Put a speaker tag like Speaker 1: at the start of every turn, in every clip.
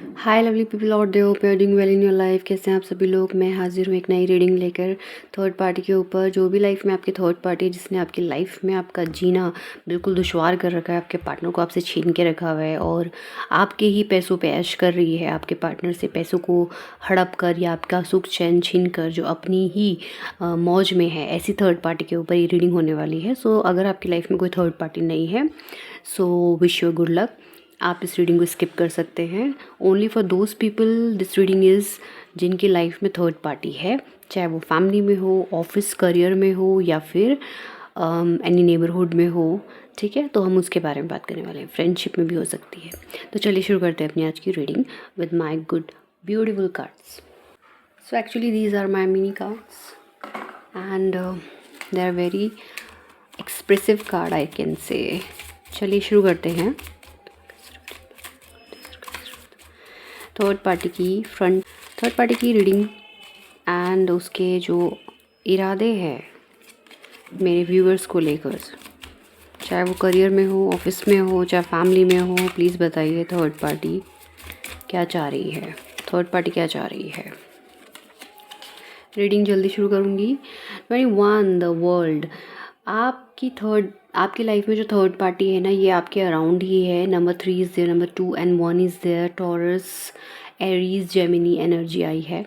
Speaker 1: Hi lovely people out there, hope you are doing well in your life. कैसे हैं आप सभी लोग। मैं हाजिर हूँ एक नई रीडिंग लेकर थर्ड पार्टी के ऊपर। जो भी लाइफ में आपकी थर्ड पार्टी है, जिसने आपकी लाइफ में आपका जीना बिल्कुल दुश्वार कर रखा है, आपके पार्टनर को आपसे छीन के रखा हुआ है और आपके ही पैसों पे ऐश कर रही है, आपके पार्टनर से पैसों को हड़प कर या आपका सुख चैन छीन कर, जो अपनी ही मौज में है, ऐसी थर्ड पार्टी के ऊपर ये रीडिंग होने वाली है। सो अगर आपकी लाइफ में कोई थर्ड पार्टी नहीं है, so wish you good luck. आप इस रीडिंग को स्किप कर सकते हैं। Only for those people this reading is, जिनकी लाइफ में थर्ड पार्टी है, चाहे वो फैमिली में हो, ऑफिस करियर में हो या फिर एनी नेबरहुड में हो। ठीक है, तो हम उसके बारे में बात करने वाले हैं। फ्रेंडशिप में भी हो सकती है। तो चलिए शुरू करते हैं अपनी आज की reading with my good beautiful cards. So actually these are my mini cards and they are very expressive card, I can say. चलिए शुरू करते हैं। थर्ड पार्टी की रीडिंग एंड उसके जो इरादे हैं मेरे व्यूअर्स को लेकर, चाहे वो करियर में हो, ऑफिस में हो, चाहे फैमिली में हो, प्लीज़ बताइए थर्ड पार्टी क्या चाह रही है। थर्ड पार्टी क्या चाह रही है। रीडिंग जल्दी शुरू करूँगी। 21 द वर्ल्ड। आपकी लाइफ में जो थर्ड पार्टी है ना, ये आपके अराउंड ही है। Number 3 is there, number 2 and 1 is there. Taurus, Aries, Gemini energy आई है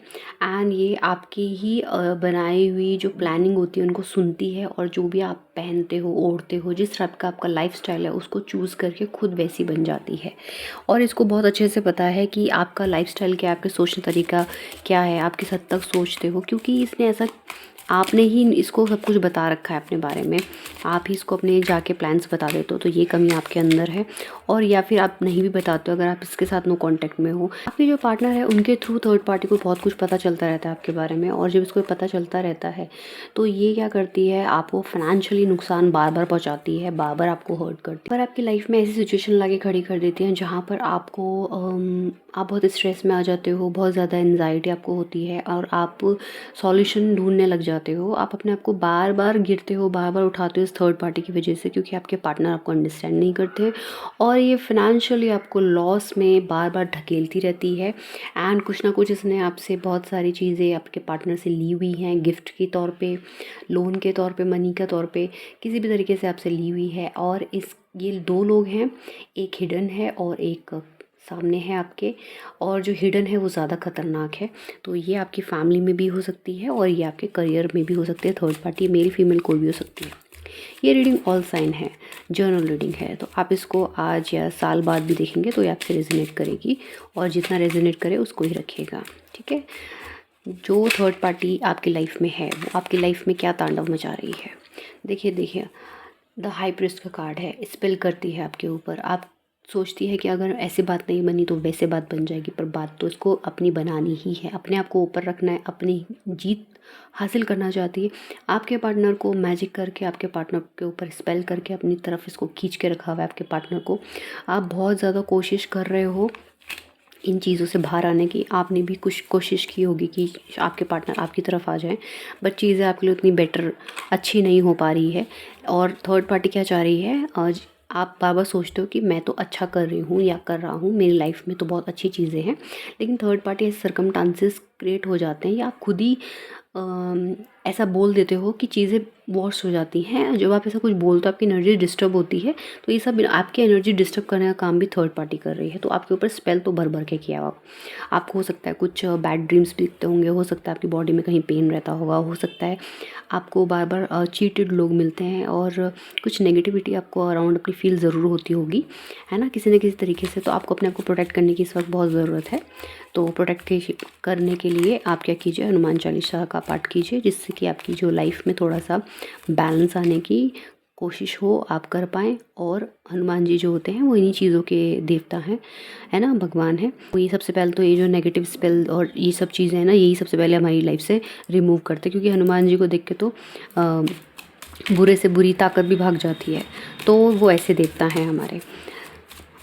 Speaker 1: एंड ये आपकी ही बनाई हुई जो प्लानिंग होती है उनको सुनती है, और जो भी आप पहनते हो, ओढ़ते हो, जिस टाइप का आपका लाइफस्टाइल है उसको चूज़ करके खुद वैसी बन जाती है। और इसको बहुत अच्छे से पता है कि आपका लाइफस्टाइल क्या है, आपके सोचने तरीका क्या है, आप किस हद तक सोचते हो, क्योंकि इसने ऐसा, आपने ही इसको सब कुछ बता रखा है अपने बारे में। आप ही इसको अपने जाके प्लान्स बता देते हो, तो ये कमी आपके अंदर है। और या फिर आप नहीं भी बताते हो, अगर आप इसके साथ नो कांटेक्ट में हो। आपके जो पार्टनर है उनके थ्रू थर्ड पार्टी को बहुत कुछ पता चलता रहता है आपके बारे में, और जब इसको पता चलता रहता है तो ये क्या करती है, आपको फाइनेंशियली नुकसान बार बार पहुँचाती है, बार बार आपको हर्ट करती है। पर आपकी लाइफ में ऐसी सिचुएशन लाके खड़ी कर देती हैं जहाँ पर आपको आप बहुत स्ट्रेस में आ जाते हो, बहुत ज़्यादा एनजाइटी आपको होती है और आप सॉल्यूशन ढूंढने लग जाते हो। आप अपने आप को बार बार गिरते हो, बार बार उठाते हो इस थर्ड पार्टी की वजह से, क्योंकि आपके पार्टनर आपको अंडरस्टैंड नहीं करते और ये फाइनेंशियली आपको लॉस में बार बार ढकेलती रहती है। एंड कुछ ना कुछ इसने आपसे बहुत सारी चीज़ें आपके पार्टनर से ली हुई हैं, गिफ्ट के तौर पे, लोन के तौर पे, मनी के तौर पे, किसी भी तरीके से आपसे ली हुई है। और ये दो लोग हैं, एक हिडन है और एक सामने है आपके, और जो हिडन है वो ज़्यादा खतरनाक है। तो ये आपकी फैमिली में भी हो सकती है और ये आपके करियर में भी हो सकती है। थर्ड पार्टी मेल फीमेल कोई भी हो सकती है। ये रीडिंग ऑल साइन है, जर्नल रीडिंग है, तो आप इसको आज या साल बाद भी देखेंगे तो ये आपसे रेजोनेट करेगी, और जितना रेजोनेट करे उसको ही रखिएगा। ठीक है, जो थर्ड पार्टी आपकी लाइफ में है वो आपकी लाइफ में क्या तांडव मचा रही है। देखिए द हाई प्रीस्ट का कार्ड है, स्पेल करती है आपके ऊपर। आप सोचती है कि अगर ऐसी बात नहीं बनी तो वैसे बात बन जाएगी, पर बात तो इसको अपनी बनानी ही है, अपने आप को ऊपर रखना है, अपनी जीत हासिल करना चाहती है। आपके पार्टनर को मैजिक करके, आपके पार्टनर के ऊपर स्पेल करके अपनी तरफ इसको खींच के रखा हुआ है। आपके पार्टनर को आप बहुत ज़्यादा कोशिश कर रहे हो इन चीज़ों से बाहर आने की। आपने भी कुछ कोशिश की होगी कि आपके पार्टनर आपकी तरफ आ जाएं, बट चीज़ें आपके लिए उतनी बेटर अच्छी नहीं हो पा रही है। और थर्ड पार्टी क्या चाह रही है, आज आप बार बार सोचते हो कि मैं तो अच्छा कर रही हूँ या कर रहा हूँ, मेरी लाइफ में तो बहुत अच्छी चीज़ें हैं, लेकिन थर्ड पार्टी ऐसे सर्कमस्टांसेस क्रिएट हो जाते हैं या आप खुद ही ऐसा बोल देते हो कि चीज़ें वॉश हो जाती हैं। जब आप ऐसा कुछ बोलते हो आपकी एनर्जी डिस्टर्ब होती है, तो ये सब आपकी एनर्जी डिस्टर्ब करने का काम भी थर्ड पार्टी कर रही है। तो आपके ऊपर स्पेल तो भर भर के किया हुआ। आपको हो सकता है कुछ बैड ड्रीम्स भी दिखते होंगे, हो सकता है आपकी बॉडी में कहीं पेन रहता होगा, हो सकता है आपको बार बार चीटेड लोग मिलते हैं और कुछ नेगेटिविटी आपको अराउंड अपनी फील ज़रूर होती होगी, है ना, किसी न किसी तरीके से। तो आपको अपने आप को प्रोटेक्ट करने की इस वक्त बहुत ज़रूरत है। तो प्रोटेक्ट करने के लिए आप क्या कीजिए, हनुमान चालीसा का पाठ कीजिए, जिससे कि आपकी जो लाइफ में थोड़ा सा बैलेंस आने की कोशिश हो, आप कर पाएँ। और हनुमान जी जो होते हैं वो इन्हीं चीज़ों के देवता हैं, है ना, भगवान है। तो ये सबसे पहले तो ये जो नेगेटिव स्पेल और ये सब चीज़ें हैं ना, यही सबसे पहले हमारी लाइफ से रिमूव करते हैं, क्योंकि हनुमान जी को देख के तो बुरे से बुरी ताकत भी भाग जाती है। तो वो ऐसे देवता हैं हमारे,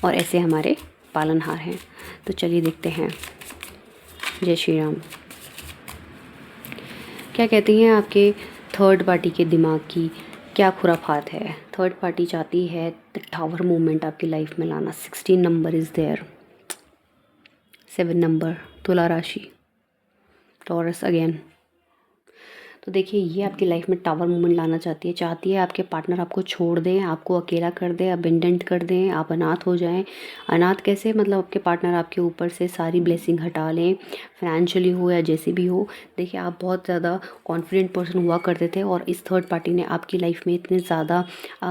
Speaker 1: और ऐसे हमारे पालनहार हैं। तो चलिए देखते हैं। जय श्री राम। क्या कहती हैं आपके थर्ड पार्टी के दिमाग की क्या खुराफात है। थर्ड पार्टी चाहती है द टावर मूवमेंट आपकी लाइफ में लाना। 16 नंबर इज़ देयर, 7 नंबर, तुला राशि, टॉरस अगेन। तो देखिए ये आपकी लाइफ में टावर मूवमेंट लाना चाहती है आपके पार्टनर आपको छोड़ दें, आपको अकेला कर दें, अबेंडेंट कर दें, आप अनाथ हो जाएं। अनाथ कैसे, मतलब आपके पार्टनर आपके ऊपर से सारी ब्लेसिंग हटा लें, फाइनेंशियली हो या जैसे भी हो। देखिए आप बहुत ज़्यादा कॉन्फिडेंट पर्सन हुआ करते थे और इस थर्ड पार्टी ने आपकी लाइफ में इतने ज़्यादा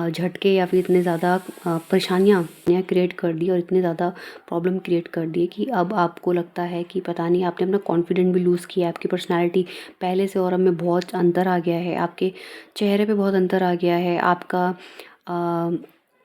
Speaker 1: झटके या फिर इतने ज़्यादा परेशानियाँ क्रिएट कर दी और इतने ज़्यादा प्रॉब्लम क्रिएट कर दिए कि अब आपको लगता है कि पता नहीं, आपने अपना कॉन्फिडेंट भी लूज़ किया, आपकी पर्सनैलिटी पहले से और अब में बहुत अंतर आ गया है, आपके चेहरे पे बहुत अंतर आ गया है। आपका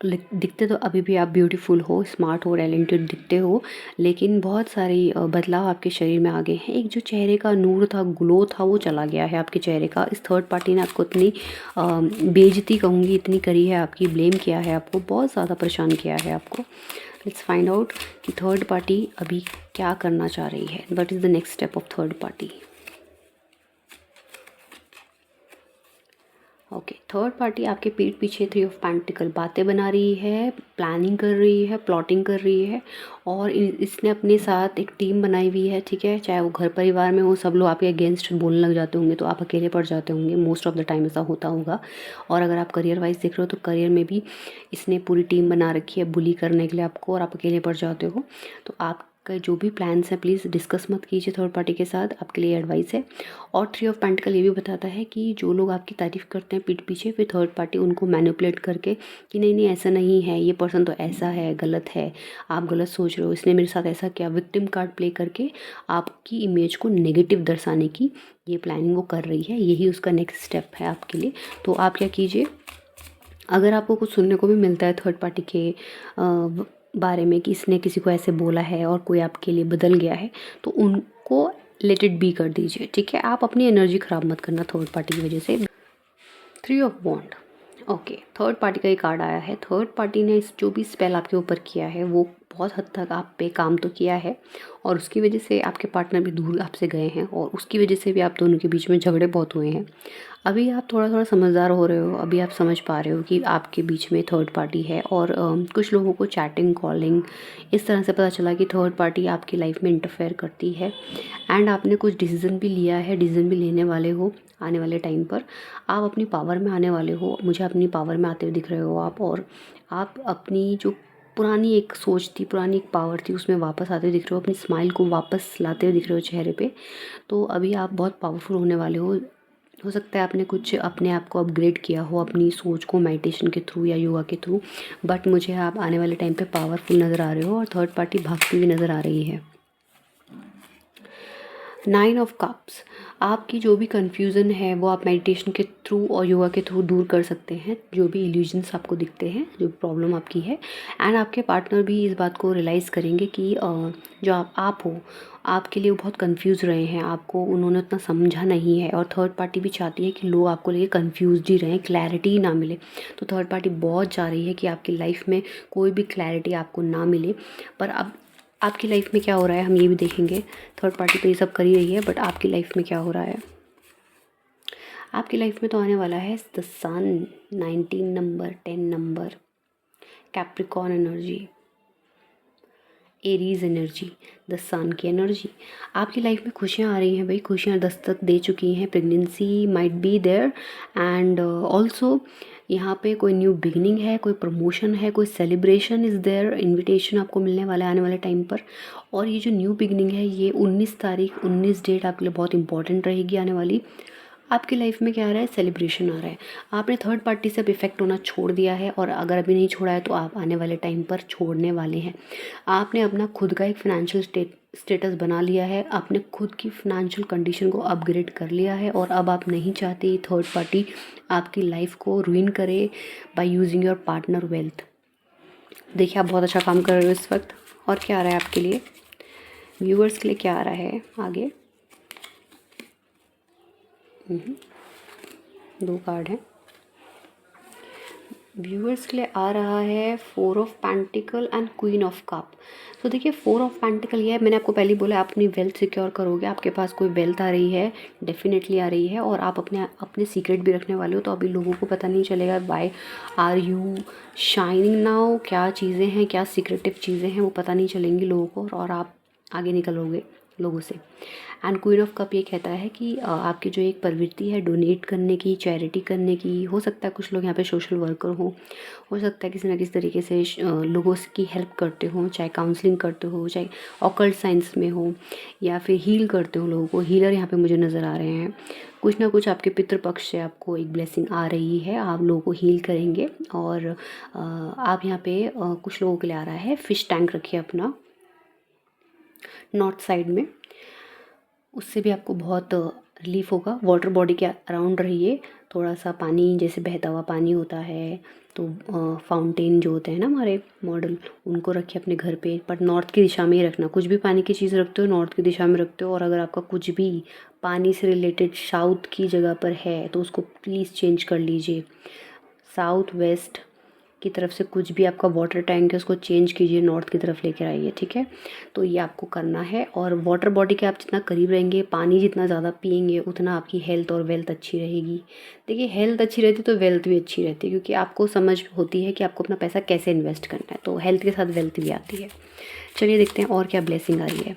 Speaker 1: दिखते तो अभी भी आप ब्यूटीफुल हो, स्मार्ट हो, टैलेंटेड दिखते हो, लेकिन बहुत सारी बदलाव आपके शरीर में आ गए हैं। एक जो चेहरे का नूर था, ग्लो था, वो चला गया है आपके चेहरे का। इस थर्ड पार्टी ने आपको इतनी बेइज्जती कहूँगी इतनी करी है आपकी, ब्लेम किया है आपको, बहुत ज़्यादा परेशान किया है आपको। लेट्स फाइंड आउट कि थर्ड पार्टी अभी क्या करना चाह रही है। What is the next step of third party. Okay, third party आपके पीठ पीछे 3 ऑफ पेंटिकल बातें बना रही है, प्लानिंग कर रही है, प्लॉटिंग कर रही है और इसने अपने साथ एक टीम बनाई हुई है, ठीक है। चाहे वो घर परिवार में हो, सब लोग आपके अगेंस्ट बोलने लग जाते होंगे तो आप अकेले पड़ जाते होंगे, मोस्ट ऑफ द टाइम ऐसा होता होगा। और अगर आप करियर वाइज देख रहे हो तो करियर में भी इसने पूरी टीम बना रखी है बुली करने के लिए आपको और आप अकेले पड़ जाते हो। तो आप का जो भी प्लान्स हैं प्लीज़ डिस्कस मत कीजिए थर्ड पार्टी के साथ, आपके लिए एडवाइस है। और 3 ऑफ पेंटिकल ये भी बताता है कि जो लोग आपकी तारीफ़ करते हैं पीठ पीछे, फिर थर्ड पार्टी उनको मैनिपुलेट करके कि नहीं नहीं ऐसा नहीं है, ये पर्सन तो ऐसा है, गलत है, आप गलत सोच रहे हो, इसने मेरे साथ ऐसा किया, विक्टिम कार्ड प्ले करके आपकी इमेज को नेगेटिव दर्शाने की ये प्लानिंग वो कर रही है। यही उसका नेक्स्ट स्टेप है आपके लिए। तो आप क्या कीजिए, अगर आपको कुछ सुनने को भी मिलता है थर्ड पार्टी के बारे में कि इसने किसी को ऐसे बोला है और कोई आपके लिए बदल गया है, तो उनको लेट इट बी कर दीजिए, ठीक है। आप अपनी एनर्जी ख़राब मत करना थर्ड पार्टी की वजह से। 3 of wand, okay, third party का ही कार्ड आया है। थर्ड पार्टी ने इस जो भी स्पेल आपके ऊपर किया है वो बहुत हद तक आप पे काम तो किया है और उसकी वजह से आपके पार्टनर भी दूर आपसे गए हैं और उसकी वजह से भी आप दोनों के बीच में झगड़े बहुत हुए हैं। अभी आप थोड़ा थोड़ा समझदार हो रहे हो, अभी आप समझ पा रहे हो कि आपके बीच में थर्ड पार्टी है और कुछ लोगों को चैटिंग, कॉलिंग इस तरह से पता चला कि थर्ड पार्टी आपकी लाइफ में इंटरफेयर करती है। एंड आपने कुछ डिसीज़न भी लिया है, डिसीज़न भी लेने वाले हो आने वाले टाइम पर। आप अपनी पावर में आने वाले हो, मुझे अपनी पावर में आते हुए दिख रहे हो आप, और आप अपनी जो पुरानी एक सोच थी, पुरानी एक पावर थी, उसमें वापस आते हुए दिख रहे हो, अपनी स्माइल को वापस लाते हुए दिख रहे हो चेहरे पे। तो अभी आप बहुत पावरफुल होने वाले हो सकता है आपने कुछ अपने आप को अपग्रेड किया हो अपनी सोच को मेडिटेशन के थ्रू या योगा के थ्रू, बट मुझे आप आने वाले टाइम पे पावरफुल नज़र आ रहे हो और थर्ड पार्टी भागती हुई नज़र आ रही है। 9 ऑफ कप्स, आपकी जो भी कन्फ्यूज़न है वो आप मेडिटेशन के थ्रू और योगा के थ्रू दूर कर सकते हैं, जो भी इल्यूजन्स आपको दिखते हैं, जो प्रॉब्लम आपकी है। एंड आपके पार्टनर भी इस बात को रियलाइज़ करेंगे कि जो आप हो, आपके लिए वो बहुत कंफ्यूज रहे हैं, आपको उन्होंने उतना समझा नहीं है और थर्ड पार्टी भी चाहती है कि लोग आपको लेके कंफ्यूज ही रहें, क्लैरिटी ही ना मिले। तो थर्ड पार्टी बहुत चाह रही है कि आपकी लाइफ में कोई भी क्लैरिटी आपको ना मिले। पर अब आपकी लाइफ में क्या हो रहा है हम ये भी देखेंगे। थर्ड पार्टी तो ये सब कर ही रही है, बट आपकी लाइफ में क्या हो रहा है। आपकी लाइफ में तो आने वाला है the sun, 19 number, 10 number, Capricorn energy, Aries energy, the sun की एनर्जी। आपकी लाइफ में खुशियाँ आ रही हैं भाई, खुशियाँ दस्तक दे चुकी हैं, pregnancy might be there and also यहाँ पे कोई न्यू बिगनिंग है, कोई प्रमोशन है, कोई सेलिब्रेशन इज़ देयर, इनविटेशन आपको मिलने वाला है आने वाले टाइम पर। और ये जो न्यू बिगनिंग है ये 19 तारीख, 19 डेट आपके लिए बहुत इंपॉर्टेंट रहेगी आने वाली। आपकी लाइफ में क्या आ रहा है, सेलिब्रेशन आ रहा है। आपने थर्ड पार्टी से अब इफेक्ट होना छोड़ दिया है और अगर अभी नहीं छोड़ा है तो आप आने वाले टाइम पर छोड़ने वाले हैं। आपने अपना खुद का एक फाइनेंशियल स्टेटस बना लिया है, आपने खुद की फाइनेंशियल कंडीशन को अपग्रेड कर लिया है और अब आप नहीं चाहते थर्ड पार्टी आपकी लाइफ को रुइन करे by using your partner wealth. देखिए आप बहुत अच्छा काम कर रहे हो इस वक्त। और क्या आ रहा है आपके लिए, व्यूअर्स के लिए क्या आ रहा है आगे। 2 कार्ड हैं व्यूअर्स के लिए, आ रहा है 4 of pentacle and queen of cup. तो देखिए 4 ऑफ पेंटिकल ये है, मैंने आपको पहले ही बोला आप अपनी वेल्थ सिक्योर करोगे, आपके पास कोई वेल्थ आ रही है, डेफिनेटली आ रही है, और आप अपने सीक्रेट भी रखने वाले हो। तो अभी लोगों को पता नहीं चलेगा why are you shining now, क्या चीज़ें हैं, क्या सीक्रेटिव चीज़ें हैं वो पता नहीं चलेंगी लोगों को, और आप आगे निकलोगे लोगों से। एंड क्वीन ऑफ कप ये कहता है कि आपकी जो एक प्रवृत्ति है डोनेट करने की, चैरिटी करने की, हो सकता है कुछ लोग यहाँ पे सोशल वर्कर हो सकता है किसी ना किसी तरीके से लोगों की हेल्प करते हो, चाहे काउंसलिंग करते हो, चाहे ऑकल्ट साइंस में हो, या फिर हील करते हो लोगों को। हीलर यहाँ पे मुझे नज़र आ रहे हैं। कुछ ना कुछ आपके पितृपक्ष से आपको एक ब्लेसिंग आ रही है, आप लोगों को हील करेंगे। और आप यहाँ पे कुछ लोगों के लिए आ रहा है फिश टैंक रखिए अपना नॉर्थ साइड में, उससे भी आपको बहुत रिलीफ होगा। वाटर बॉडी के अराउंड रहिए, थोड़ा सा पानी जैसे बहता हुआ पानी होता है तो फाउंटेन जो होते हैं ना हमारे मॉडल, उनको रखिए अपने घर पे, बट नॉर्थ की दिशा में ही रखना। कुछ भी पानी की चीज़ रखते हो नॉर्थ की दिशा में रखते हो, और अगर आपका कुछ भी पानी से रिलेटेड साउथ की जगह पर है तो उसको प्लीज़ चेंज कर लीजिए। साउथ वेस्ट की तरफ से कुछ भी आपका वाटर टैंक है उसको चेंज कीजिए, नॉर्थ की तरफ लेकर आइए, ठीक है। तो ये आपको करना है। और वाटर बॉडी के आप जितना करीब रहेंगे, पानी जितना ज़्यादा पिएंगे, उतना आपकी हेल्थ और वेल्थ अच्छी रहेगी। देखिए हेल्थ अच्छी रहती तो वेल्थ भी अच्छी रहती है, क्योंकि आपको समझ होती है कि आपको अपना पैसा कैसे इन्वेस्ट करना है, तो हेल्थ के साथ वेल्थ भी आती है। चलिए देखते हैं और क्या ब्लेसिंग आ रही है।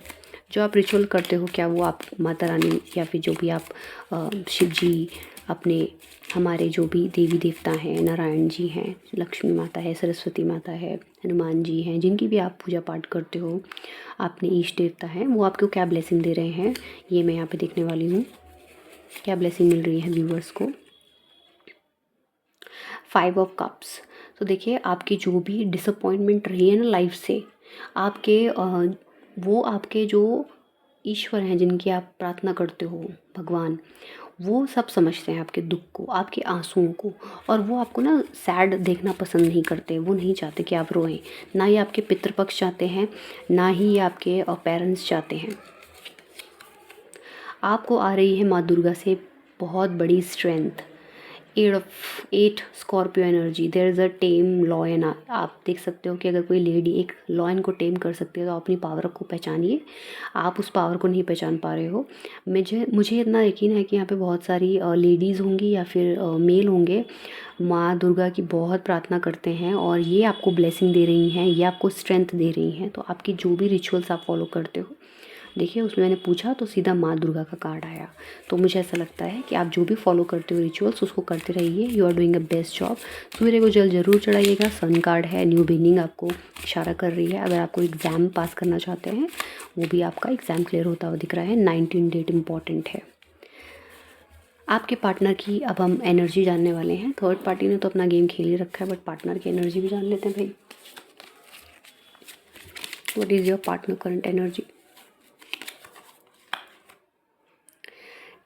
Speaker 1: जो आप रिचुअल करते हो, क्या वो आप माता रानी या फिर जो भी आप शिव जी, अपने हमारे जो भी देवी देवता हैं, नारायण जी हैं, लक्ष्मी माता है, सरस्वती माता है, हनुमान जी हैं, जिनकी भी आप पूजा पाठ करते हो, अपने इष्ट देवता हैं, वो आपको क्या ब्लेसिंग दे रहे हैं, ये मैं यहाँ पे देखने वाली हूँ। क्या ब्लेसिंग मिल रही है व्यूवर्स को। 5 ऑफ कप्स। तो देखिए आपकी जो भी डिसअपॉइंटमेंट रही है ना लाइफ से, आपके वो आपके जो ईश्वर हैं जिनकी आप प्रार्थना करते हो, भगवान, वो सब समझते हैं आपके दुख को, आपके आंसुओं को, और वो आपको ना सैड देखना पसंद नहीं करते। वो नहीं चाहते कि आप रोएं, ना ही आपके पितृपक्ष चाहते हैं, ना ही आपके पेरेंट्स चाहते हैं। आपको आ रही है माँ दुर्गा से बहुत बड़ी strength. 8 Scorpio energy, there is a tame lion. आप देख सकते हो कि अगर कोई लेडी एक लॉयन को टेम कर सकती है तो आप अपनी पावर को पहचानिए। आप उस पावर को नहीं पहचान पा रहे हो। मुझे इतना यकीन है कि यहाँ पे बहुत सारी लेडीज़ होंगी या फिर मेल होंगे, माँ दुर्गा की बहुत प्रार्थना करते हैं और ये आपको ब्लेसिंग दे रही हैं, ये आपको स्ट्रेंथ दे रही हैं। तो आपकी जो भी रिचुअल्स आप फॉलो करते हो, देखिए उसमें मैंने पूछा तो सीधा माँ दुर्गा का कार्ड आया। तो मुझे ऐसा लगता है कि आप जो भी फॉलो करते हो रिचुअल्स, उसको करते रहिए। You are doing a best job. सूर्य को जल जरूर चढ़ाइएगा। सन कार्ड है, न्यू बिगिनिंग आपको इशारा कर रही है। अगर आपको एग्ज़ाम पास करना चाहते हैं, वो भी आपका एग्ज़ाम क्लियर होता हुआ दिख रहा है। 19 डेट इम्पॉर्टेंट है। आपके पार्टनर की अब हम एनर्जी जानने वाले हैं। थर्ड पार्टी ने तो अपना गेम खेल ही रखा है, बट पार्टनर की एनर्जी भी जान लेते हैं भाई। What is your partner current energy.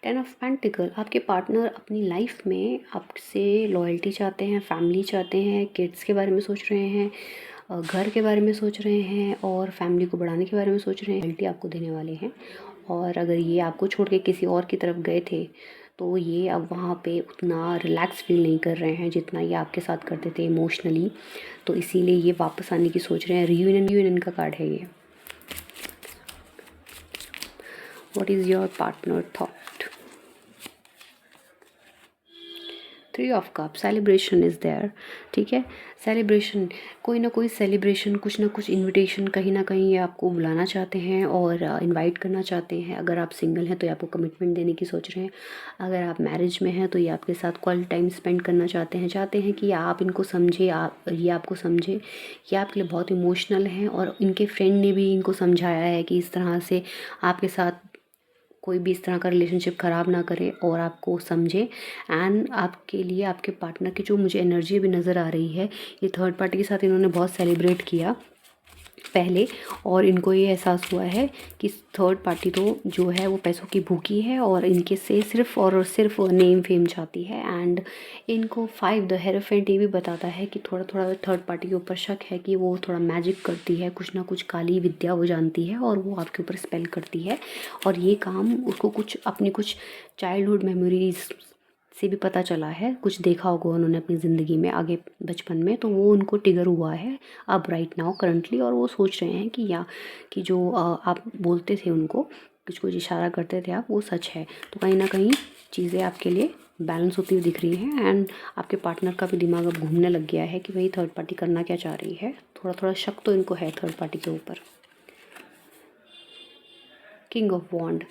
Speaker 1: 10 of pentacle. आपके पार्टनर अपनी लाइफ में आपसे लॉयल्टी चाहते हैं, फैमिली चाहते हैं, किड्स के बारे में सोच रहे हैं, घर के बारे में सोच रहे हैं, और फैमिली को बढ़ाने के बारे में सोच रहे हैं। लॉयल्टी आपको देने वाले हैं। और अगर ये आपको छोड़ के किसी और की तरफ गए थे तो ये अब वहाँ पे उतना रिलैक्स फील नहीं कर रहे हैं जितना ये आपके साथ करते थे इमोशनली। तो इसीलिए ये वापस आने की सोच रहे हैं। रियूनियन का कार्ड है ये। What is your partner thought. 3 of cup. Celebration is there, ठीक है। सेलिब्रेशन, कोई ना कोई सेलिब्रेशन, कुछ ना कुछ इनविटेशन, कहीं ना कहीं ये आपको बुलाना चाहते हैं और इनवाइट करना चाहते हैं। अगर आप सिंगल हैं तो ये आपको कमिटमेंट देने की सोच रहे हैं। अगर आप मैरिज में हैं तो ये आपके साथ क्वालिटी टाइम स्पेंड करना चाहते हैं कि आप इनको समझे, ये आपको समझे। ये आपके लिए बहुत इमोशनल हैं और इनके फ्रेंड ने भी इनको समझाया है कि इस तरह से आपके साथ कोई भी इस तरह का रिलेशनशिप ख़राब ना करे और आपको समझे। एंड आपके लिए आपके पार्टनर की जो मुझे एनर्जी भी नज़र आ रही है, ये थर्ड पार्टी के साथ इन्होंने बहुत सेलिब्रेट किया पहले, और इनको ये एहसास हुआ है कि थर्ड पार्टी तो जो है वो पैसों की भूखी है और इनके से सिर्फ और सिर्फ नेम फेम चाहती है। एंड इनको 5 द हेरोफेंट ये भी बताता है कि थोड़ा थोड़ा थर्ड पार्टी के ऊपर शक है कि वो थोड़ा मैजिक करती है, कुछ ना कुछ काली विद्या वो जानती है और वो आपके ऊपर स्पेल करती है। और ये काम उसको कुछ चाइल्डहुड मेमोरीज से भी पता चला है, कुछ देखा होगा उन्होंने अपनी ज़िंदगी में आगे बचपन में, तो वो उनको ट्रिगर हुआ है अब राइट नाउ करंटली। और वो सोच रहे हैं कि जो आप बोलते थे उनको, कुछ इशारा करते थे आप, वो सच है। तो कहीं ना कहीं चीज़ें आपके लिए बैलेंस होती हुई दिख रही हैं। एंड आपके पार्टनर का भी दिमाग अब घूमने लग गया है कि भाई थर्ड पार्टी करना क्या चाह रही है। थोड़ा थोड़ा शक तो इनको है थर्ड पार्टी के ऊपर। किंग ऑफ वॉन्ड।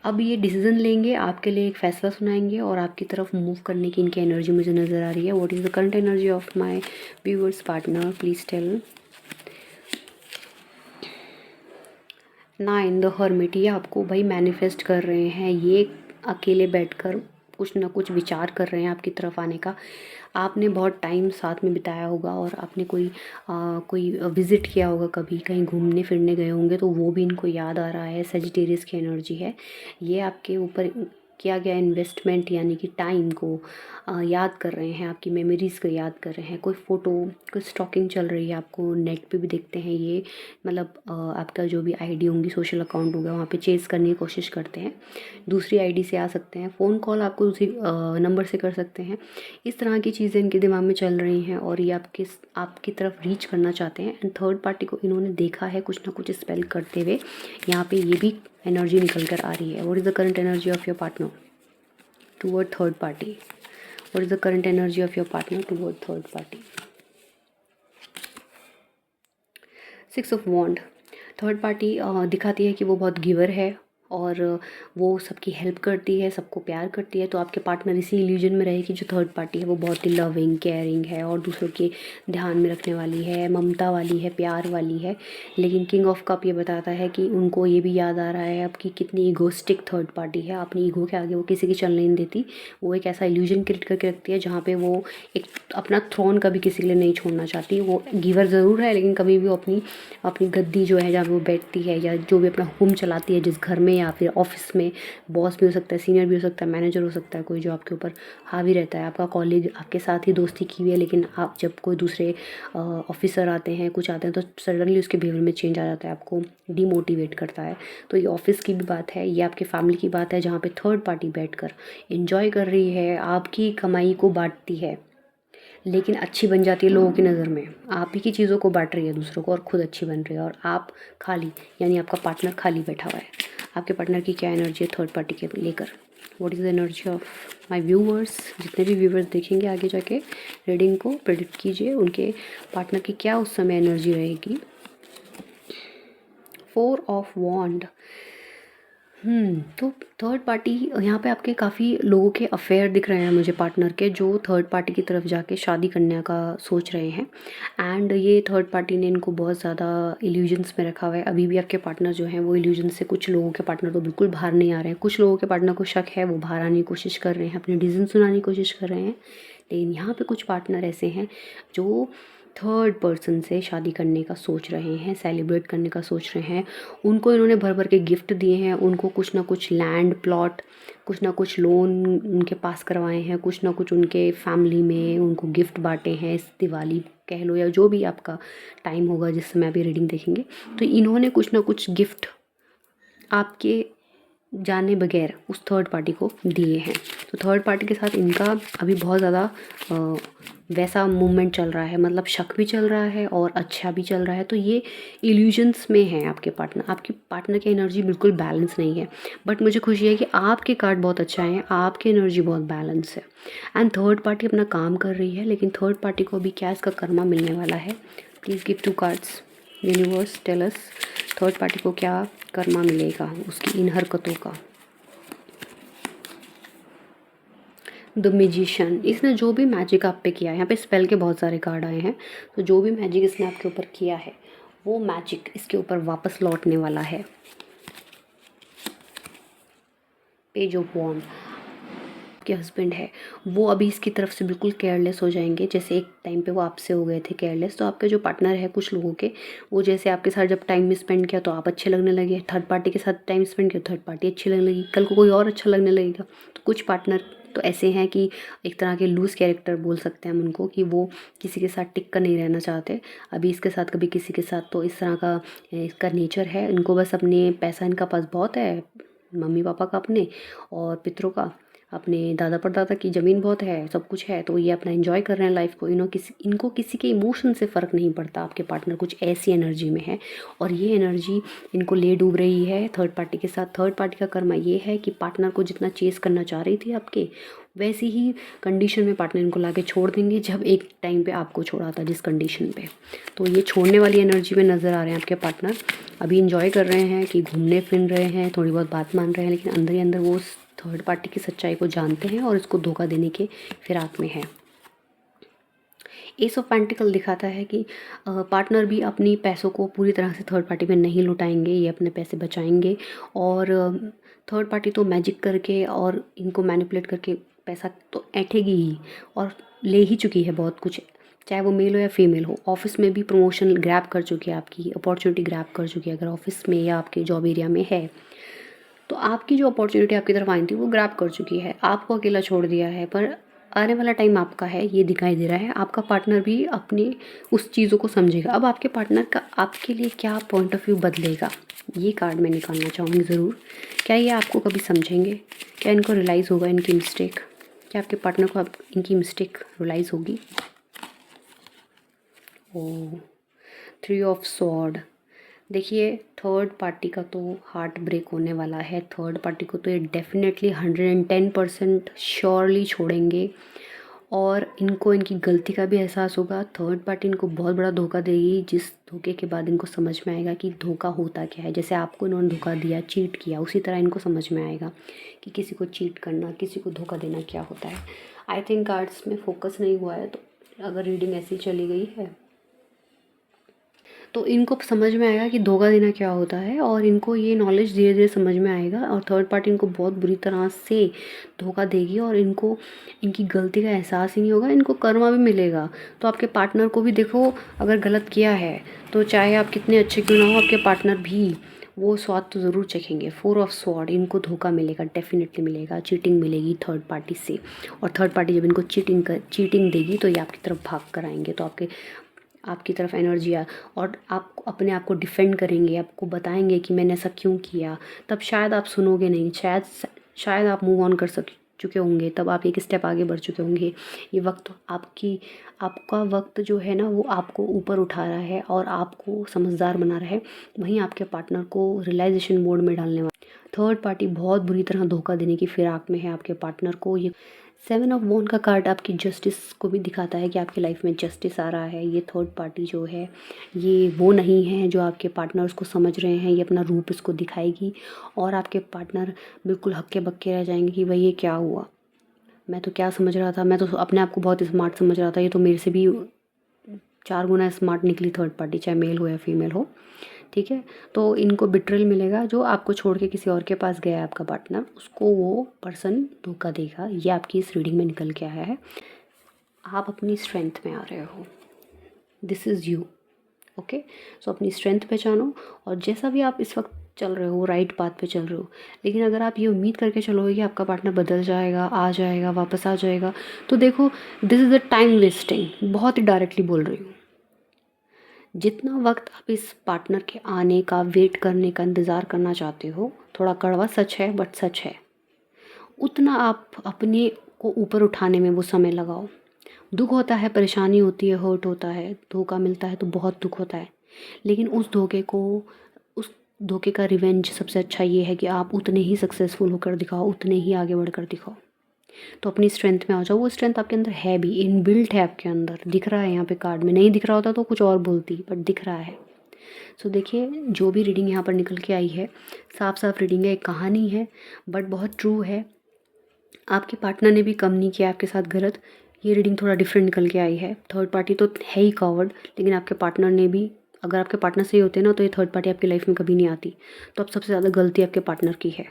Speaker 1: अब ये डिसीजन लेंगे, आपके लिए एक फ़ैसला सुनाएंगे और आपकी तरफ मूव करने की इनकी एनर्जी मुझे नज़र आ रही है। What is the current energy of my viewers partner, please tell. 9 the hermit. ये आपको भाई मैनिफेस्ट कर रहे हैं, ये अकेले बैठकर कुछ ना कुछ विचार कर रहे हैं आपकी तरफ आने का। आपने बहुत टाइम साथ में बिताया होगा और आपने कोई विज़िट किया होगा, कभी कहीं घूमने फिरने गए होंगे, तो वो भी इनको याद आ रहा है। सेजिटेरियस की एनर्जी है ये, आपके ऊपर किया गया इन्वेस्टमेंट यानी कि टाइम को याद कर रहे हैं, आपकी मेमोरीज़ को याद कर रहे हैं। कोई फ़ोटो, कोई स्टॉकिंग चल रही है, आपको नेट पे भी देखते हैं ये, मतलब आपका जो भी आईडी होंगी, सोशल अकाउंट होगा, वहाँ पे चेज़ करने की कोशिश करते हैं। दूसरी आईडी से आ सकते हैं, फ़ोन कॉल आपको उसी नंबर से कर सकते हैं। इस तरह की चीज़ें इनके दिमाग में चल रही हैं और ये आपकी तरफ रीच करना चाहते हैं। एंड थर्ड पार्टी को इन्होंने देखा है कुछ ना कुछ स्पेल करते हुए, यहाँ पे ये भी एनर्जी निकल कर आ रही है। What is the current energy of your partner toward third party? What is the current energy of your partner toward third party? 6 of wand. Third party दिखाती है कि वो बहुत गिवर है और वो सबकी हेल्प करती है, सबको प्यार करती है। तो आपके पार्टनर इसी इल्यूजन में रहे कि जो थर्ड पार्टी है वो बहुत ही लविंग, केयरिंग है और दूसरों के ध्यान में रखने वाली है, ममता वाली है, प्यार वाली है। लेकिन किंग ऑफ कप ये बताता है कि उनको ये भी याद आ रहा है अब कि कितनी ईगोस्टिक थर्ड पार्टी है। अपनी ईगो के आगे वो किसी की चलने नहीं देती। वो एक ऐसा इल्यूजन क्रिएट करके रखती है जहाँ पे वो एक अपना थ्रोन कभी किसी के लिए नहीं छोड़ना चाहती। वो गिवर ज़रूर है, लेकिन कभी भी वो अपनी गद्दी जो है जहाँ पे वो बैठती है या जो भी अपना हुक्म चलाती है जिस घर में, या फिर ऑफिस में, बॉस भी हो सकता है, सीनियर भी हो सकता है, मैनेजर हो सकता है, कोई जो आपके ऊपर हावी रहता है। आपका कॉलीग आपके साथ ही दोस्ती की हुई है, लेकिन आप जब कोई दूसरे ऑफिसर आते हैं, कुछ आते हैं, तो सडनली उसके बिहेवियर में चेंज आ जाता है, आपको डीमोटिवेट करता है। तो ये ऑफिस की भी बात है, ये आपके फैमिली की बात है, जहाँ पे थर्ड पार्टी बैठकर एंजॉय कर रही है, आपकी कमाई को बांटती है, लेकिन अच्छी बन जाती है लोगों की नज़र में। आप ही की चीज़ों को बांट रही है दूसरों को और खुद अच्छी बन रही है, और आप खाली, यानी आपका पार्टनर खाली बैठा हुआ है। आपके पार्टनर की क्या एनर्जी है थर्ड पार्टी के लेकर? What is the energy of my viewers? जितने भी व्यूअर्स देखेंगे आगे जाके रीडिंग को, प्रेडिक्ट कीजिए उनके पार्टनर की क्या उस समय एनर्जी रहेगी। 4 ऑफ वॉन्ड। तो थर्ड पार्टी यहाँ पे आपके काफ़ी लोगों के अफेयर दिख रहे हैं मुझे, पार्टनर के, जो थर्ड पार्टी की तरफ जाके शादी करने का सोच रहे हैं। एंड ये थर्ड पार्टी ने इनको बहुत ज़्यादा इल्यूजन्स में रखा हुआ है। अभी भी आपके पार्टनर जो हैं वो इल्यूजन से, कुछ लोगों के पार्टनर तो बिल्कुल बाहर नहीं आ रहे हैं, कुछ लोगों के पार्टनर को शक है, वो बाहर आने की कोशिश कर रहे हैं, अपने डिसीजन सुनाने की कोशिश कर रहे हैं। लेकिन यहाँ पे कुछ पार्टनर ऐसे हैं जो थर्ड पर्सन से शादी करने का सोच रहे हैं, सेलिब्रेट करने का सोच रहे हैं। उनको इन्होंने भर भर के गिफ्ट दिए हैं, उनको कुछ ना कुछ लैंड प्लॉट, कुछ ना कुछ लोन उनके पास करवाए हैं, कुछ ना कुछ उनके फैमिली में उनको गिफ्ट बांटे हैं इस दिवाली कह लो, या जो भी आपका टाइम होगा जिस समय आप ये रीडिंग देखेंगे। तो इन्होंने कुछ ना कुछ गिफ्ट आपके जाने बगैर उस थर्ड पार्टी को दिए हैं। तो थर्ड पार्टी के साथ इनका अभी बहुत ज़्यादा वैसा मूवमेंट चल रहा है, मतलब शक भी चल रहा है और अच्छा भी चल रहा है। तो ये इल्यूजन्स में है आपके पार्टनर। आपकी पार्टनर की एनर्जी बिल्कुल बैलेंस नहीं है, बट मुझे खुशी है कि आपके कार्ड बहुत अच्छा है, आपकी एनर्जी बहुत बैलेंस है। एंड थर्ड पार्टी अपना काम कर रही है, लेकिन थर्ड पार्टी को अभी क्या इसका कर्मा मिलने वाला है? Please give 2 cards universe, tell us third party को क्या कर्मा मिलेगा उसकी इन हरकतों का। The magician. इसने जो भी मैजिक आप पे किया है, यहाँ पे स्पेल के बहुत सारे कार्ड आए हैं, तो जो भी मैजिक इसने आपके ऊपर किया है वो मैजिक इसके ऊपर वापस लौटने वाला है। पेज ऑफ वॉन्ड। के हस्बैंड है वो अभी इसकी तरफ से बिल्कुल केयरलेस हो जाएंगे, जैसे एक टाइम पे वो आपसे हो गए थे केयरलेस। तो आपके जो पार्टनर है, कुछ लोगों के, वो जैसे आपके साथ जब टाइम स्पेंड किया तो आप अच्छे लगने लगे, थर्ड पार्टी के साथ टाइम स्पेंड किया थर्ड पार्टी अच्छी लगने लगी, कल को कोई और अच्छा लगने लगेगा। तो कुछ पार्टनर तो ऐसे हैं कि एक तरह के लूज़ कैरेक्टर बोल सकते हैं हम उनको, कि वो किसी के साथ टिक कर नहीं रहना चाहते, अभी इसके साथ कभी किसी के साथ। तो इस तरह का इसका नेचर है। इनको बस अपने पैसा इनका पास बहुत है, मम्मी पापा का अपने और पितरों का, अपने दादा परदादा की ज़मीन बहुत है, सब कुछ है, तो ये अपना एंजॉय कर रहे हैं लाइफ को। इनको किसी के इमोशन से फ़र्क नहीं पड़ता। आपके पार्टनर कुछ ऐसी एनर्जी में है और ये एनर्जी इनको ले डूब रही है थर्ड पार्टी के साथ। थर्ड पार्टी का कर्मा ये है कि पार्टनर को जितना चेस करना चाह रही थी आपके, वैसी ही कंडीशन में पार्टनर इनको ला के छोड़ देंगे जब एक टाइम पे आपको छोड़ा था जिस कंडीशन पे। तो ये छोड़ने वाली एनर्जी में नज़र आ रहे हैं आपके पार्टनर। अभी इंजॉय कर रहे हैं कि घूमने फिर रहे हैं, थोड़ी बहुत बात मान रहे हैं, लेकिन अंदर ही अंदर वो थर्ड पार्टी की सच्चाई को जानते हैं और इसको धोखा देने के फिराक में है। एस ऑफ पेंटिकल दिखाता है कि पार्टनर भी अपनी पैसों को पूरी तरह से थर्ड पार्टी में नहीं लुटाएंगे, ये अपने पैसे बचाएंगे। और थर्ड पार्टी तो मैजिक करके और इनको मैनिपुलेट करके पैसा तो ऐंठेगी ही, और ले ही चुकी है बहुत कुछ, चाहे वो मेल हो या फीमेल हो। ऑफिस में भी प्रमोशन ग्रैब कर चुकी है, आपकी अपॉर्चुनिटी ग्रैब कर चुकी है अगर ऑफिस में या आपके जॉब एरिया में है। तो आपकी जो अपॉर्चुनिटी आपकी तरफ आई थी वो ग्रैब कर चुकी है, आपको अकेला छोड़ दिया है। पर आने वाला टाइम आपका है, ये दिखाई दे रहा है। आपका पार्टनर भी अपने उस चीज़ों को समझेगा। अब आपके पार्टनर का आपके लिए क्या पॉइंट ऑफ व्यू बदलेगा, ये कार्ड मैं निकालना चाहूँगी ज़रूर। क्या ये आपको कभी समझेंगे? क्या इनको रियलाइज़ होगा इनकी मिस्टेक? क्या आपके पार्टनर को इनकी मिस्टेक रियलाइज़ होगी? ओह, 3 ऑफ स्वॉर्ड। देखिए, थर्ड पार्टी का तो हार्ट ब्रेक होने वाला है। थर्ड पार्टी को तो ये डेफिनेटली 110% श्योरली छोड़ेंगे और इनको इनकी गलती का भी एहसास होगा। थर्ड पार्टी इनको बहुत बड़ा धोखा देगी, जिस धोखे के बाद इनको समझ में आएगा कि धोखा होता क्या है। जैसे आपको इन्होंने धोखा दिया, चीट किया, उसी तरह इनको समझ में आएगा कि किसी को चीट करना, किसी को धोखा देना क्या होता है। आई थिंक कार्ड्स में फोकस नहीं हुआ है, तो अगर रीडिंग ऐसी चली गई है तो इनको समझ में आएगा कि धोखा देना क्या होता है, और इनको ये नॉलेज धीरे धीरे समझ में आएगा। और थर्ड पार्टी इनको बहुत बुरी तरह से धोखा देगी और इनको इनकी गलती का एहसास ही नहीं होगा। इनको कर्मा भी मिलेगा। तो आपके पार्टनर को भी देखो, अगर गलत किया है तो चाहे आप कितने अच्छे क्यों ना हो, आपके पार्टनर भी वो स्वाद तो ज़रूर चखेंगे। 4 ऑफ स्वॉर्ड, इनको धोखा मिलेगा, डेफिनेटली मिलेगा, चीटिंग मिलेगी थर्ड पार्टी से। और थर्ड पार्टी जब इनको चीटिंग देगी तो ये आपकी तरफ भाग कर आएंगे। तो आपकी तरफ एनर्जी आ, और आप अपने आप को डिफेंड करेंगे, आपको बताएंगे कि मैंने ऐसा क्यों किया। तब शायद आप सुनोगे नहीं, शायद आप मूव ऑन कर चुके होंगे, तब आप एक स्टेप आगे बढ़ चुके होंगे। ये वक्त आपका वक्त जो है ना, वो आपको ऊपर उठा रहा है और आपको समझदार बना रहा है। वहीं आपके पार्टनर को रियलाइजेशन मोड में डालने वाला थर्ड पार्टी बहुत बुरी तरह धोखा देने की फिराक में है आपके पार्टनर को। ये 7 ऑफ वॉन्ड का कार्ड आपकी जस्टिस को भी दिखाता है कि आपकी लाइफ में जस्टिस आ रहा है। ये थर्ड पार्टी जो है, ये वो नहीं है जो आपके पार्टनर्स को समझ रहे हैं। ये अपना रूप इसको दिखाएगी और आपके पार्टनर बिल्कुल हक्के बक्के रह जाएंगे कि भाई ये क्या हुआ, मैं तो क्या समझ रहा था, मैं तो अपने आप को बहुत स्मार्ट समझ रहा था, ये तो मेरे से भी 4 गुना स्मार्ट निकली थर्ड पार्टी, चाहे मेल हो या फीमेल हो। ठीक है, तो इनको बिट्रेल मिलेगा। जो आपको छोड़ के किसी और के पास गया है आपका पार्टनर, उसको वो पर्सन धोखा देगा। ये आपकी इस रीडिंग में निकल के आया है। आप अपनी स्ट्रेंथ में आ रहे हो, दिस इज़ यू। ओके, सो अपनी स्ट्रेंथ पहचानो, और जैसा भी आप इस वक्त चल रहे हो, राइट पाथ पे चल रहे हो। लेकिन अगर आप ये उम्मीद करके चलोगे कि आपका पार्टनर बदल जाएगा, आ जाएगा, वापस आ जाएगा, तो देखो, this is a time wasting. बहुत ही डायरेक्टली बोल रही हूँ। जितना वक्त आप इस पार्टनर के आने का वेट करने का इंतज़ार करना चाहते हो, थोड़ा कड़वा सच है बट सच है, उतना आप अपने को ऊपर उठाने में वो समय लगाओ। दुख होता है, परेशानी होती है, हर्ट होता है, धोखा मिलता है तो बहुत दुख होता है, लेकिन उस धोखे का रिवेंज सबसे अच्छा ये है कि आप उतने ही सक्सेसफुल होकर दिखाओ, उतने ही आगे बढ़कर दिखाओ। तो अपनी स्ट्रेंथ में आ जाओ। वो स्ट्रेंथ आपके अंदर है भी, इनबिल्ट है आपके अंदर, दिख रहा है यहाँ पे कार्ड में। नहीं दिख रहा होता तो कुछ और बोलती, बट दिख रहा है। सो देखिए, जो भी रीडिंग यहाँ पर निकल के आई है, साफ साफ रीडिंग है, एक कहानी है बट बहुत ट्रू है। आपके पार्टनर ने भी कम नहीं किया आपके साथ गलत। ये रीडिंग थोड़ा डिफरेंट निकल के आई है। थर्ड पार्टी तो है ही कॉवर्ड, लेकिन आपके पार्टनर ने भी, अगर आपके पार्टनर सही होते ना तो ये थर्ड पार्टी आपकी लाइफ में कभी नहीं आती। तो अब सबसे ज़्यादा गलती आपके पार्टनर की है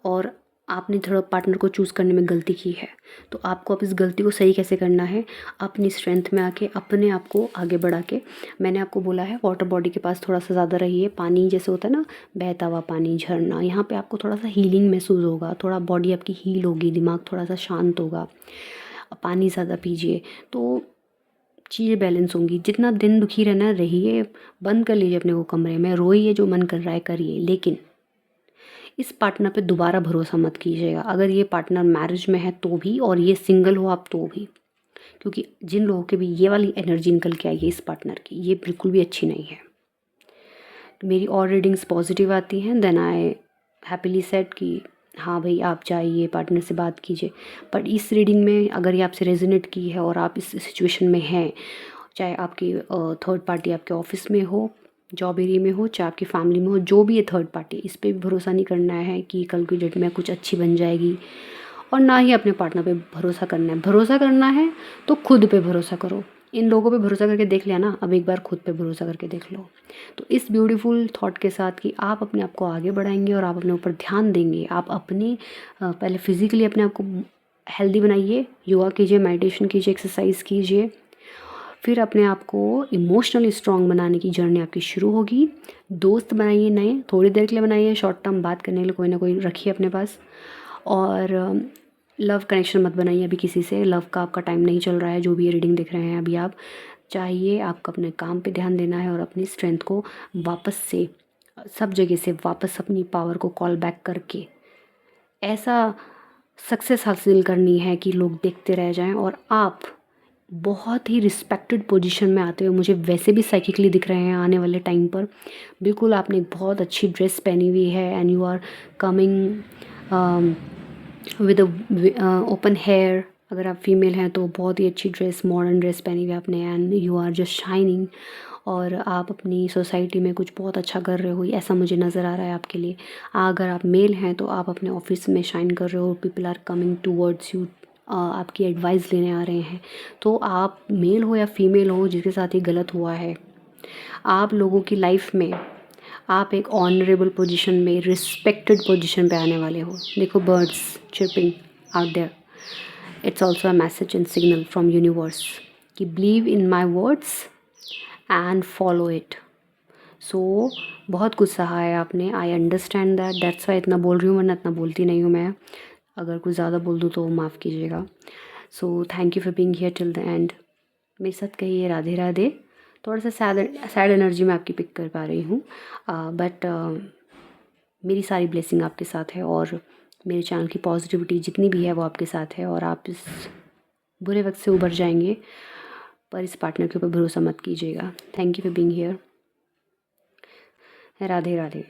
Speaker 1: और आपने थोड़ा पार्टनर को चूज़ करने में गलती की है। तो आपको अब इस गलती को सही कैसे करना है, अपनी स्ट्रेंथ में आके अपने आप को आगे बढ़ा के। मैंने आपको बोला है वाटर बॉडी के पास थोड़ा सा ज़्यादा रहिए। पानी जैसे होता है ना, बहता हुआ पानी, झरना, यहाँ पे आपको थोड़ा सा हीलिंग महसूस होगा, थोड़ा बॉडी आपकी हील होगी, दिमाग थोड़ा सा शांत होगा। पानी ज़्यादा पीजिए तो चीज़ें बैलेंस होंगी। जितना दिन दुखी रहना रहिए, बंद कर लीजिए अपने को कमरे में, रोइए, जो मन कर रहा है करिए, लेकिन इस पार्टनर पे दोबारा भरोसा मत कीजिएगा, अगर ये पार्टनर मैरिज में है तो भी, और ये सिंगल हो आप तो भी, क्योंकि जिन लोगों के भी ये वाली एनर्जी निकल के आई है इस पार्टनर की, ये बिल्कुल भी अच्छी नहीं है। मेरी और रीडिंग्स पॉजिटिव आती हैं, देन आई हैप्पीली सेड कि हाँ भाई आप जाइए पार्टनर से बात कीजिए। बट इस रीडिंग में अगर ये आपसे रेजोनेट की है और आप इस सिचुएशन में हैं, चाहे आपकी थर्ड पार्टी आपके ऑफिस में हो, जॉब एरिया में हो, चाहे आपकी फैमिली में हो, जो भी है थर्ड पार्टी, इस पर भी भरोसा नहीं करना है कि कल की डेट में कुछ अच्छी बन जाएगी, और ना ही अपने पार्टनर पे भरोसा करना है। भरोसा करना है तो खुद पे भरोसा करो। इन लोगों पे भरोसा करके देख लिया ना, अब एक बार खुद पे भरोसा करके देख लो। तो इस ब्यूटीफुल थॉट के साथ कि आप अपने आप को आगे बढ़ाएंगे और आप अपने ऊपर ध्यान देंगे, आप अपने पहले फिज़िकली अपने आप को हेल्दी बनाइए, योगा कीजिए, मेडिटेशन कीजिए, एक्सरसाइज कीजिए, फिर अपने आप को इमोशनली स्ट्रांग बनाने की जर्नी आपकी शुरू होगी। दोस्त बनाइए नए, थोड़ी देर के लिए बनाइए, शॉर्ट टर्म बात करने के लिए कोई ना कोई रखिए अपने पास। और लव कनेक्शन मत बनाइए अभी किसी से, लव का आपका टाइम नहीं चल रहा है। जो भी ये रीडिंग देख रहे हैं अभी आप, चाहिए आपको अपने काम पे ध्यान देना है और अपनी स्ट्रेंथ को वापस से सब जगह से वापस अपनी पावर को कॉल बैक करके ऐसा सक्सेस हासिल करनी है कि लोग देखते रह जाएं और आप बहुत ही रिस्पेक्टेड पोजीशन में आते हुए मुझे वैसे भी साइकिकली दिख रहे हैं आने वाले टाइम पर। बिल्कुल आपने एक बहुत अच्छी ड्रेस पहनी हुई है and you are coming with open hair. अगर आप फीमेल हैं तो बहुत ही अच्छी ड्रेस, मॉडर्न ड्रेस पहनी हुई आपने, and you are just shining. और आप अपनी सोसाइटी में कुछ बहुत अच्छा कर रहे हो, ऐसा मुझे नज़र आ रहा है आपके लिए। अगर आप मेल हैं तो आप अपने ऑफिस में शाइन कर रहे हो, people are coming towards you, आपकी एडवाइस लेने आ रहे हैं। तो आप मेल हो या फीमेल हो जिसके साथ ये गलत हुआ है, आप लोगों की लाइफ में आप एक ऑनरेबल पोजीशन में, रिस्पेक्टेड पोजीशन पे आने वाले हो। देखो birds chirping out there, it's also a message and signal from universe कि believe in my words and follow it. So बहुत कुछ सहा है आपने, I understand that, that's why इतना बोल रही हूँ, वरना इतना बोलती नहीं हूँ मैं। अगर कुछ ज़्यादा बोल दूँ तो माफ़ कीजिएगा। So thank you for being here till the end. मेरे साथ कहिए राधे राधे। थोड़ा सा सैड सैड एनर्जी मैं आपकी पिक कर पा रही हूँ, बट मेरी सारी ब्लेसिंग आपके साथ है और मेरे चैनल की पॉजिटिविटी जितनी भी है वो आपके साथ है, और आप इस बुरे वक्त से उबर जाएंगे। पर इस पार्टनर के ऊपर भरोसा मत कीजिएगा। Thank you for being here. Radhe Radhe.